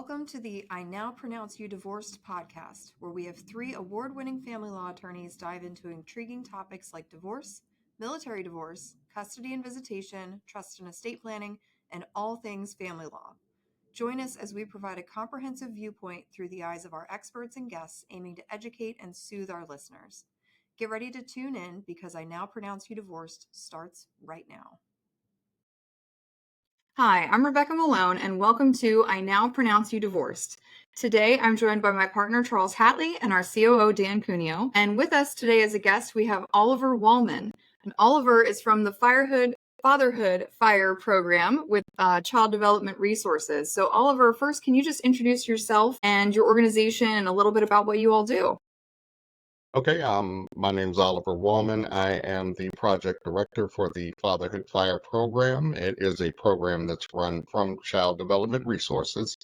Welcome to the I Now Pronounce You Divorced podcast, where we have three award-winning family law attorneys dive into intriguing topics like divorce, military divorce, custody and visitation, trust and estate planning, and all things family law. Join us as we provide a comprehensive viewpoint through the eyes of our experts and guests, aiming to educate and soothe our listeners. Get ready to tune in because I Now Pronounce You Divorced starts right now. Hi, I'm Rebecca Malone, and welcome to I Now Pronounce You Divorced. Today, I'm joined by my partner, Charles Hatley, and our COO, Dan Cuneo. And with us today as a guest, we have Oliver Walmon. And Oliver is from the Fatherhood Fire program with Child Development Resources. So Oliver, first, can you just introduce yourself and your organization and a little bit about what you all do? Okay, my name's Oliver Walmon. I am the project director for the Fatherhood Fire program. It is a program that's run from Child Development Resources,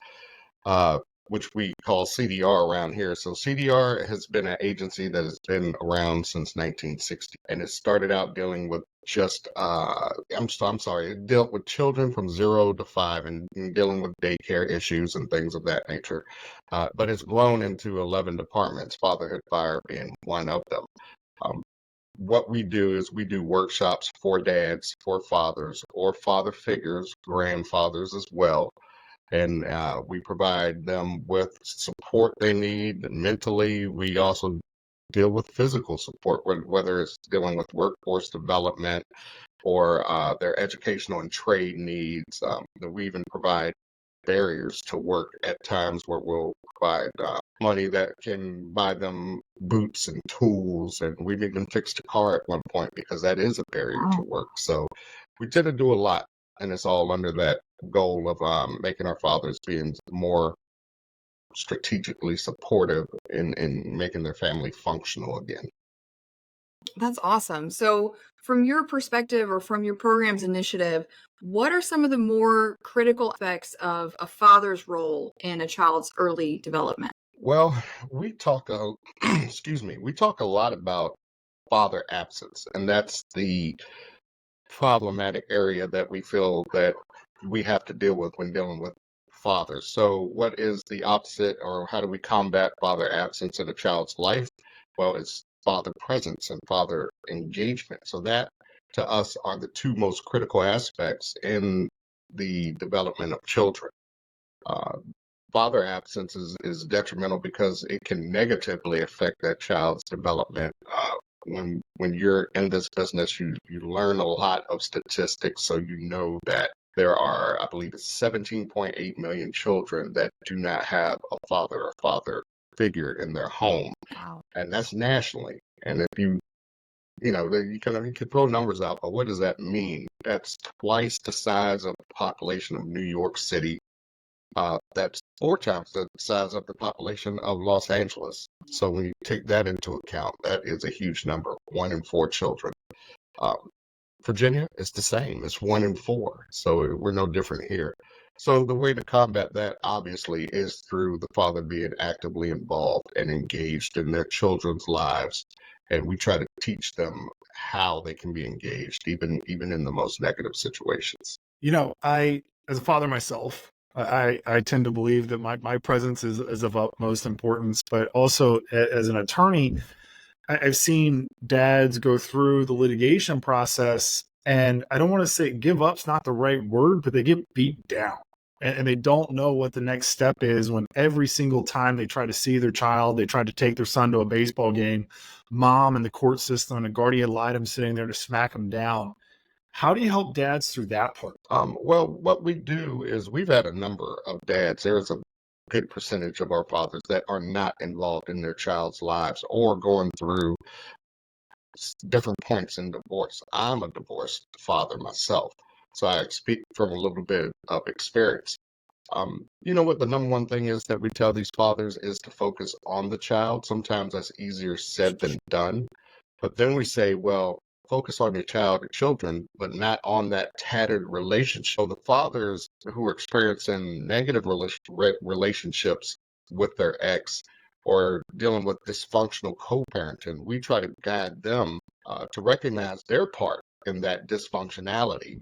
which we call CDR around here. So CDR has been an agency that has been around since 1960, and it started out dealing with it dealt with children from 0 to 5 and dealing with daycare issues and things of that nature. But it's grown into 11 departments, Fatherhood Fire being one of them. What we do is we do workshops for dads, for fathers, or father figures, grandfathers as well. And we provide them with support they need mentally. We also deal with physical support, whether it's dealing with workforce development or their educational and trade needs. We even provide barriers to work at times where we'll provide money that can buy them boots and tools. And we've even fixed a car at one point because that is a barrier to work. So we tend to do a lot, and it's all under that goal of making our fathers being more strategically supportive in making their family functional again. That's awesome. So, from your perspective or from your program's initiative, what are some of the more critical aspects of a father's role in a child's early development? Well, we talk we talk a lot about father absence, and that's the problematic area that we feel that we have to deal with when dealing with fathers. So what is the opposite, or how do we combat father absence in a child's life? Well, it's father presence and father engagement. So that to us are the two most critical aspects in the development of children. Uh, Father absence is detrimental because it can negatively affect that child's development. When you're in this business, you learn a lot of statistics, so you know that there are, I believe it's 17.8 million children that do not have a father or father figure in their home. Wow. And that's nationally. And if you can throw numbers out, but what does that mean? That's twice the size of the population of New York City. That's 4 times the size of the population of Los Angeles. So when you take that into account, that is a huge number, 1 in 4 children. Virginia is the same, it's 1 in 4. So we're no different here. So the way to combat that, obviously, is through the father being actively involved and engaged in their children's lives. And we try to teach them how they can be engaged, even in the most negative situations. I, as a father myself, I tend to believe that my presence is of utmost importance, but also as an attorney, I've seen dads go through the litigation process, and I don't want to say give up's not the right word, but they get beat down. And they don't know what the next step is when every single time they try to see their child, they try to take their son to a baseball game, mom and the court system and a guardian ad litem sitting there to smack them down. How do you help dads through that part? Well, what we do is we've had a number of dads. There's a good percentage of our fathers that are not involved in their child's lives or going through different points in divorce. I'm a divorced father myself, so I speak from a little bit of experience. You know what the number one thing is that we tell these fathers is to focus on the child. Sometimes that's easier said than done. But then we say, well, focus on your child or children, but not on that tattered relationship. So the fathers who are experiencing negative relationships with their ex or dealing with dysfunctional co-parenting, we try to guide them to recognize their part in that dysfunctionality.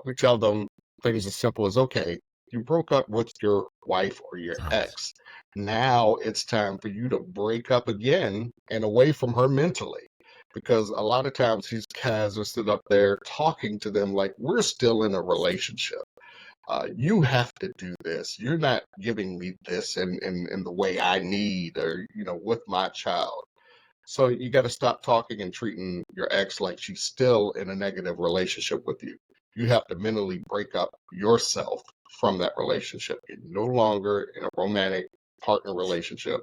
We tell them things as simple as, okay, You broke up with your wife or your ex. Now it's time for you to break up again and away from her mentally. Because a lot of times these guys are sitting up there talking to them like we're still in a relationship. You have to do this. You're not giving me this in the way I need or, with my child. So you got to stop talking and treating your ex like she's still in a negative relationship with you. You have to mentally break up yourself from that relationship. You're no longer in a romantic partner relationship.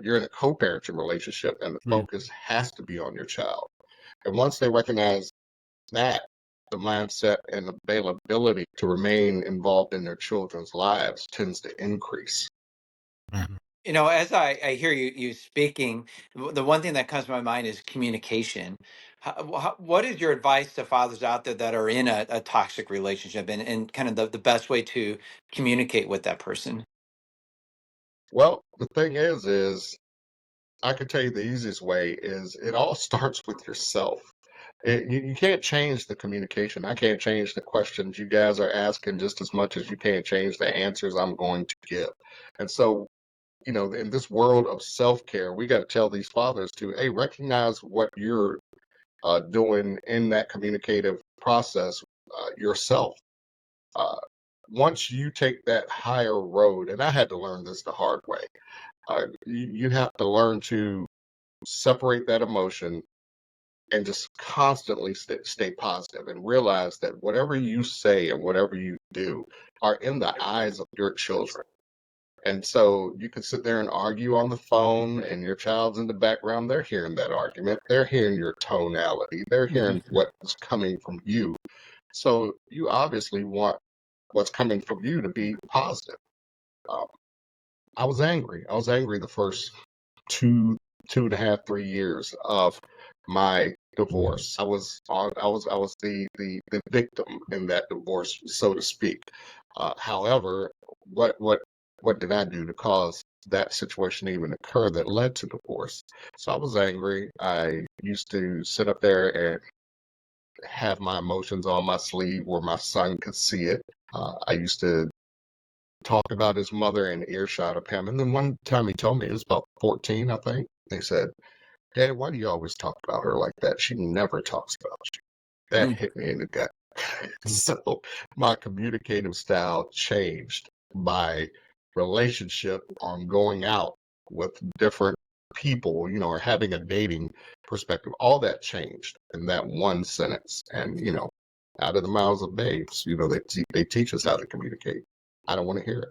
You're in a co-parenting relationship, and the Mm. focus has to be on your child. And once they recognize that, the mindset and availability to remain involved in their children's lives tends to increase. As I hear you speaking, the one thing that comes to my mind is communication. What is your advice to fathers out there that are in a toxic relationship, and kind of the best way to communicate with that person? Well, the thing is I can tell you the easiest way is it all starts with yourself. You can't change the communication. I can't change the questions you guys are asking just as much as you can't change the answers I'm going to give. And so, in this world of self-care, we got to tell these fathers to, hey, recognize what you're doing in that communicative process yourself. Uh, Once you take that higher road, and I had to learn this the hard way, you have to learn to separate that emotion and just constantly stay positive and realize that whatever you say and whatever you do are in the eyes of your children. And so you can sit there and argue on the phone, and your child's in the background. They're hearing that argument. They're hearing your tonality. They're hearing what's coming from you. So you obviously want what's coming from you to be positive. Um, I was angry. I was angry the first 2.5, 3 years of my divorce. I was the victim in that divorce, so to speak. However, what did I do to cause that situation to even occur that led to divorce? So I was angry. I used to sit up there and have my emotions on my sleeve where my son could see it. I used to talk about his mother in earshot of him. And then one time he told me, it was about 14, I think. He said, Dad, why do you always talk about her like that? She never talks about you. That hit me in the gut. So my communicative style changed. My relationship on going out with different people, or having a dating perspective, all that changed in that one sentence. And, out of the mouths of babes, they teach us how to communicate. I don't want to hear it.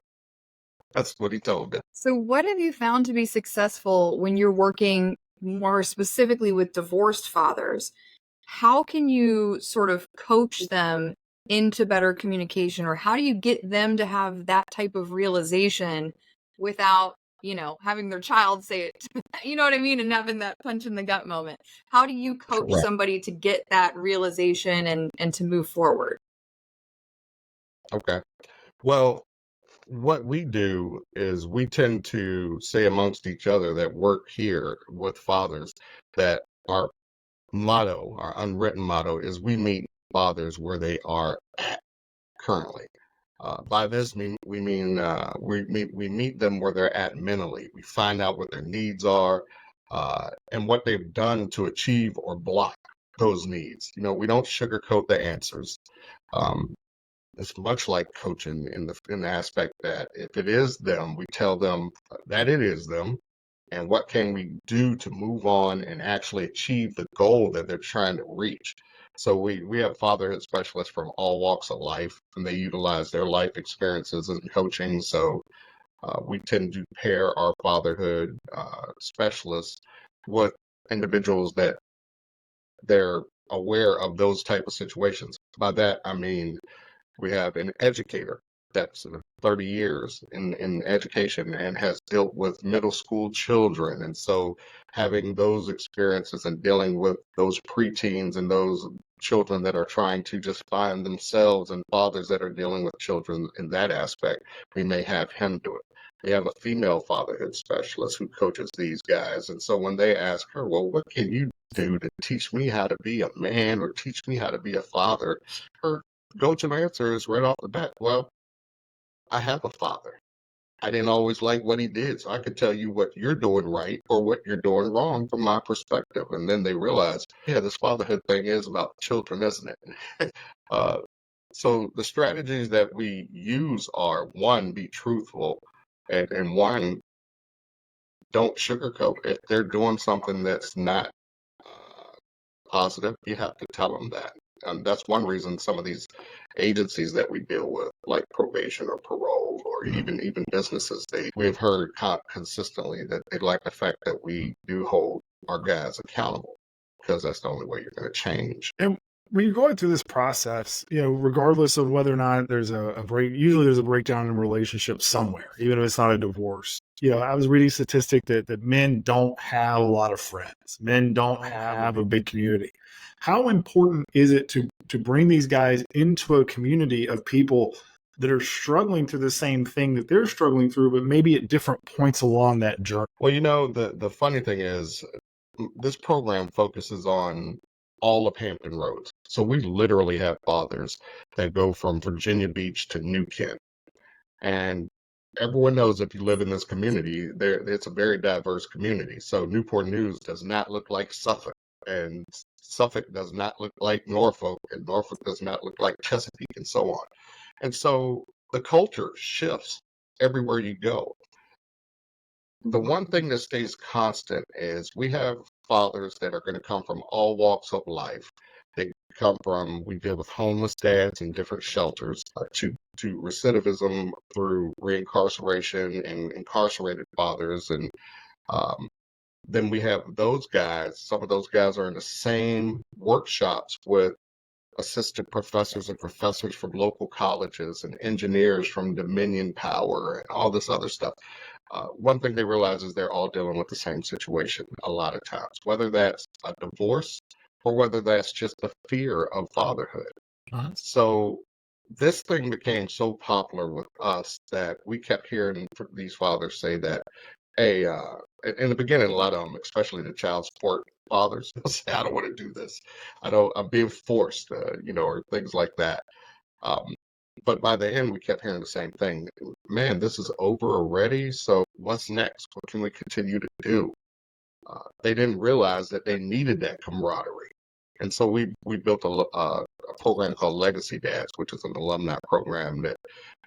That's what he told me. So, what have you found to be successful when you're working more specifically with divorced fathers? How can you sort of coach them into better communication, or how do you get them to have that type of realization without, having their child say it? You know what I mean? And having that punch in the gut moment. How do you coach Correct. somebody to get that realization and to move forward? Okay. Well, what we do is we tend to say amongst each other that work here with fathers that our motto, our unwritten motto, is we meet fathers where they are at currently. By this, we mean we meet them where they're at mentally. We find out what their needs are and what they've done to achieve or block those needs. We don't sugarcoat the answers. Um, it's much like coaching in the aspect that if it is them, we tell them that it is them, and what can we do to move on and actually achieve the goal that they're trying to reach. So we have fatherhood specialists from all walks of life, and they utilize their life experiences in coaching. So we tend to pair our fatherhood specialists with individuals that they're aware of those type of situations. By that I mean we have an educator that's 30 years in education and has dealt with middle school children. And so having those experiences and dealing with those preteens and those children that are trying to just find themselves and fathers that are dealing with children in that aspect, we may have him do it. We have a female fatherhood specialist who coaches these guys. And so when they ask her, well, what can you do to teach me how to be a man or teach me how to be a father? Her go-to answer is right off the bat, well, I have a father. I didn't always like what he did, so I could tell you what you're doing right or what you're doing wrong from my perspective. And then they realize, yeah, this fatherhood thing is about children, isn't it? uh, so the strategies that we use are, one, be truthful, and one, don't sugarcoat. If they're doing something that's not uh, positive, you have to tell them that. And that's one reason some of these agencies that we deal with, like probation or parole, or even businesses, we've heard consistently that they like the fact that we do hold our guys accountable, because that's the only way you're going to change. And when you're going through this process, regardless of whether or not there's a break, usually there's a breakdown in a relationship somewhere, even if it's not a divorce. I was reading a statistic that men don't have a lot of friends. Men don't have a big community. How important is it to bring these guys into a community of people that are struggling through the same thing that they're struggling through, but maybe at different points along that journey? Well, the funny thing is, this program focuses on all of Hampton Roads. So we literally have fathers that go from Virginia Beach to New Kent. And everyone knows, if you live in this community, it's a very diverse community. So Newport News does not look like Suffolk, and Suffolk does not look like Norfolk, and Norfolk does not look like Chesapeake, and so on. And so the culture shifts everywhere you go. The one thing that stays constant is we have fathers that are going to come from all walks of life. We deal with homeless dads in different shelters, to recidivism through reincarceration and incarcerated fathers. And then we have those guys. Some of those guys are in the same workshops with assistant professors and professors from local colleges and engineers from Dominion Power and all this other stuff. One thing they realize is they're all dealing with the same situation a lot of times, whether that's a divorce or whether that's just the fear of fatherhood. So this thing became so popular with us that we kept hearing these fathers say that, hey, in the beginning, a lot of them, especially the child support fathers, they'll say, I don't want to do this. I'm being forced, or things like that. Um, but by the end, we kept hearing the same thing. Man, this is over already. So what's next? What can we continue to do? They didn't realize that they needed that camaraderie. And so we built a program called Legacy Dads, which is an alumni program that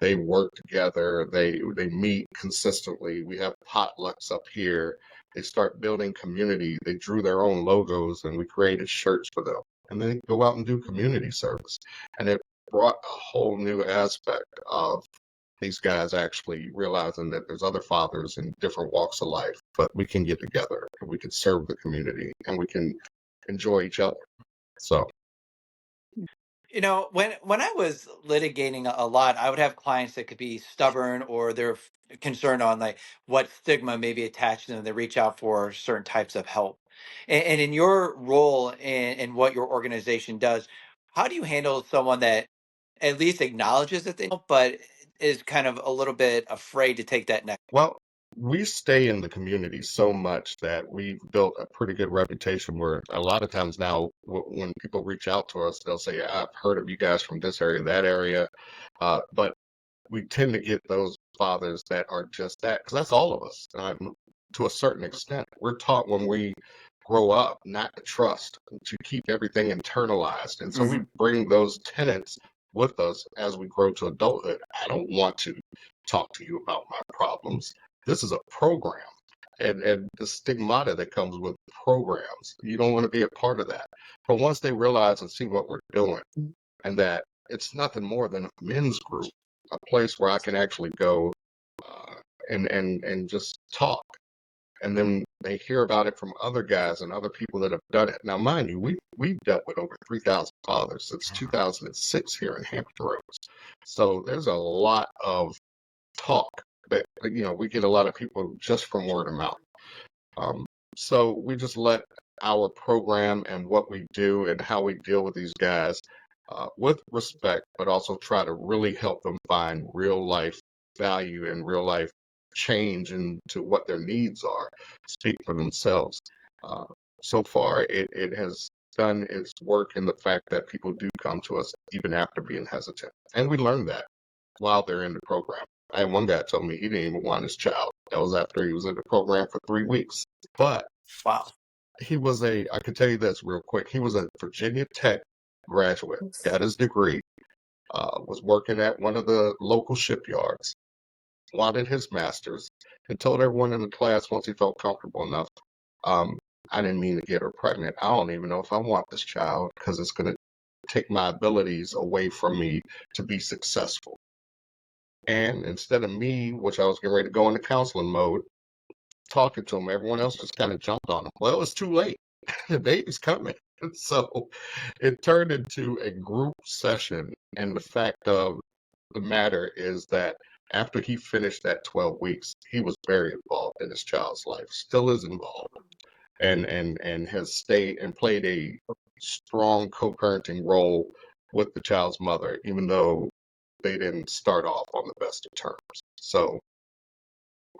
they work together. They meet consistently. We have potlucks up here. They start building community. They drew their own logos, and we created shirts for them. And then go out and do community service. And it brought a whole new aspect of these guys actually realizing that there's other fathers in different walks of life, but we can get together and we can serve the community and we can enjoy each other. So When I was litigating a lot, I would have clients that could be stubborn, or they're concerned on like what stigma may be attached to them. They reach out for certain types of help. And in your role in what your organization does, how do you handle someone that at least acknowledges that they know, but is kind of a little bit afraid to take that next? Well, we stay in the community so much that we've built a pretty good reputation where a lot of times now, when people reach out to us, they'll say, yeah, I've heard of you guys from this area, that area. But we tend to get those fathers that are just that, because that's all of us. To a certain extent, we're taught when we grow up not to trust, to keep everything internalized. And so we bring those tenets with us as we grow to adulthood. I don't want to talk to you about my problems. This is a program. And the stigmata that comes with programs, you don't want to be a part of that. But once they realize and see what we're doing, and that it's nothing more than a men's group, a place where I can actually go and just talk. And then they hear about it from other guys and other people that have done it. Now, mind you, we've dealt with over 3,000 fathers since 2006 here in Hampton Roads. So there's a lot of talk that, we get a lot of people just from word of mouth. So we just let our program and what we do and how we deal with these guys with respect, but also try to really help them find real life value and real life change into what their needs are, speak for themselves. So far, it has done its work in the fact that people do come to us even after being hesitant. And we learn that while they're in the program. I had one guy told me he didn't even want his child. That was after he was in the program for 3 weeks. But Wow. I could tell you this real quick. He was a Virginia Tech graduate, got his degree, was working at one of the local shipyards, wanted his master's, and told everyone in the class once he felt comfortable enough, um, I didn't mean to get her pregnant. I don't even know if I want this child because it's going to take my abilities away from me to be successful. And instead of me, which I was getting ready to go into counseling mode, talking to him, everyone else just kind of jumped on him. Well, it was too late. The baby's coming. So it turned into a group session. And the fact of the matter is that after he finished that 12 weeks, he was very involved in his child's life, still is involved, and has stayed and played a strong co-parenting role with the child's mother, even though they didn't start off on the best of terms. So,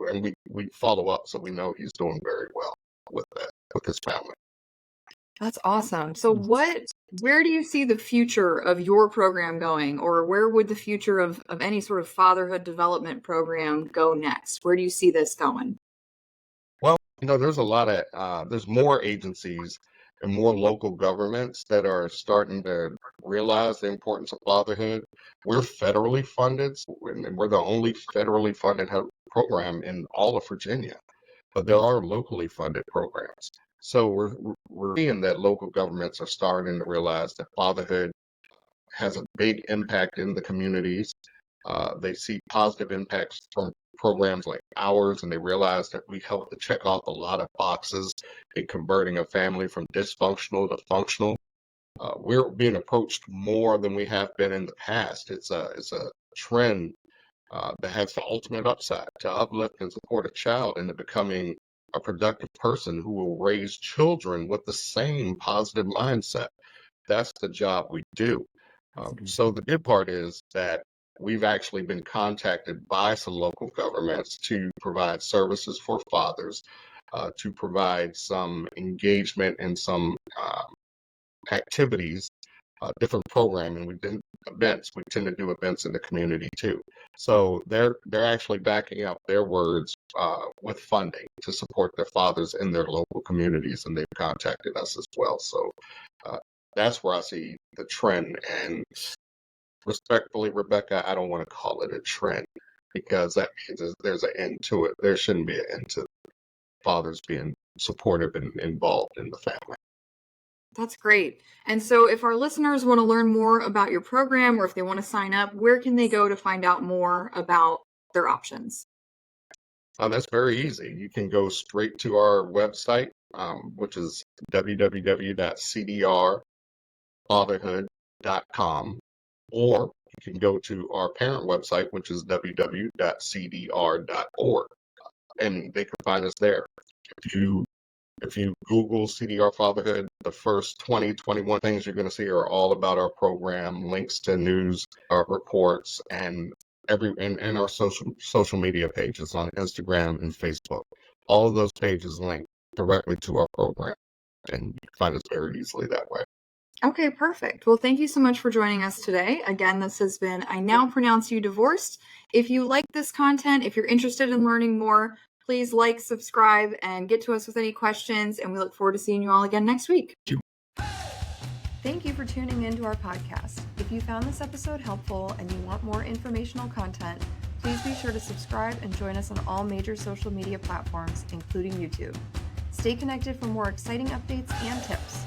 and we follow up, so we know he's doing very well with that, with his family. That's awesome. So where do you see the future of your program going, or where would the future of any sort of fatherhood development program go next? Where do you see this going? Well, there's a lot of there's more agencies and more local governments that are starting to realize the importance of fatherhood. We're federally funded, and we're the only federally funded program in all of Virginia, but there are locally funded programs. So we're seeing that local governments are starting to realize that fatherhood has a big impact in the communities. They see positive impacts from programs like ours, and they realize that we help to check off a lot of boxes in converting a family from dysfunctional to functional. We're being approached more than we have been in the past. It's a trend that has the ultimate upside to uplift and support a child into becoming a productive person who will raise children with the same positive mindset. That's the job we do. So the good part is that we've actually been contacted by some local governments to provide services for fathers, to provide some engagement and some activities, different programming. We did events. We tend to do events in the community too. So they're actually backing up their words with funding to support their fathers in their local communities, and they've contacted us as well. So that's where I see the trend. And respectfully, Rebecca, I don't want to call it a trend because that means there's an end to it. There shouldn't be an end to fathers being supportive and involved in the family. That's great. And so if our listeners want to learn more about your program, or if they want to sign up, where can they go to find out more about their options? That's very easy. You can go straight to our website, which is www.cdrfatherhood.com, or you can go to our parent website, which is www.cdr.org, and they can find us there. If you Google CDR Fatherhood, the first 20, 21 things you're going to see are all about our program, links to news, reports, and and our social media pages on Instagram and Facebook. All of those pages link directly to our program, and you can find us very easily that way. Okay, perfect. Well, thank you so much for joining us today. Again, this has been I Now Pronounce You Divorced. If you like this content, if you're interested in learning more, please like, subscribe, and get to us with any questions. And we look forward to seeing you all again next week. Thank you for tuning into our podcast. If you found this episode helpful and you want more informational content, please be sure to subscribe and join us on all major social media platforms, including YouTube. Stay connected for more exciting updates and tips.